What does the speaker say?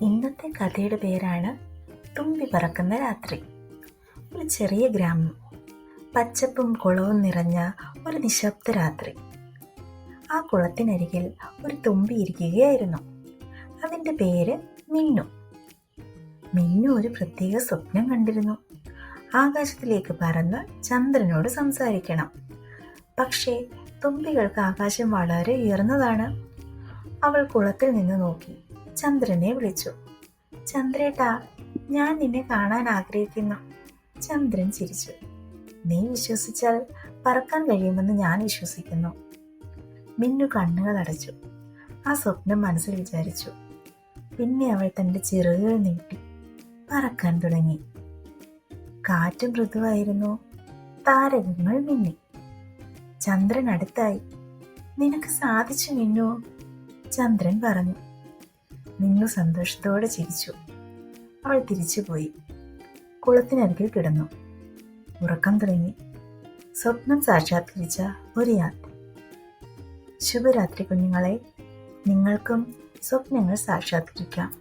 ഇന്നത്തെ കഥയുടെ പേരാണ് തുമ്പി പറക്കുന്ന രാത്രി. ഒരു ചെറിയ ഗ്രാമം, പച്ചപ്പും കുളവും നിറഞ്ഞ ഒരു നിശബ്ദ രാത്രി. ആ കുളത്തിനരികിൽ ഒരു തുമ്പി ഇരിക്കുകയായിരുന്നു. അതിൻ്റെ പേര് മിന്നു. മിന്നു ഒരു പ്രത്യേക സ്വപ്നം കണ്ടിരുന്നു. ആകാശത്തിലേക്ക് പറന്ന് ചന്ദ്രനോട് സംസാരിക്കണം. പക്ഷേ തുമ്പികൾക്ക് ആകാശം വളരെ ഉയർന്നതാണ്. അവൾ കുളത്തിൽ നിന്ന് നോക്കി ചന്ദ്രനെ വിളിച്ചു. ചന്ദ്രേട്ടാ, ഞാൻ നിന്നെ കാണാൻ ആഗ്രഹിക്കുന്നു. ചന്ദ്രൻ ചിരിച്ചു. നീ വിശ്വസിച്ചാൽ പറക്കാൻ കഴിയുമെന്ന് ഞാൻ വിശ്വസിക്കുന്നു. മിന്നു കണ്ണുകൾ അടച്ചു. ആ സ്വപ്നം മനസ്സിൽ വിചാരിച്ചു. പിന്നെ അവൾ തൻ്റെ ചിറകുകൾ നീട്ടി പറക്കാൻ തുടങ്ങി. കാറ്റ് മൃദുവായിരുന്നു. താരകങ്ങൾ മിന്നി. ചന്ദ്രൻ അടുത്തായി. നിനക്ക് സാധിച്ചു മിന്നു, ചന്ദ്രൻ പറഞ്ഞു. മിന്നു സന്തോഷത്തോടെ ചിരിച്ചു. അവൾ തിരിച്ചുപോയി. കുളത്തിനരികിൽ കിടന്നു. ഉറക്കം തുടങ്ങി. സ്വപ്നം സാക്ഷാത്കരിച്ച ഒരു യാത്ര. ശുഭരാത്രി കുഞ്ഞുങ്ങളെ. നിങ്ങൾക്കും സ്വപ്നങ്ങൾ സാക്ഷാത്കരിക്കാം.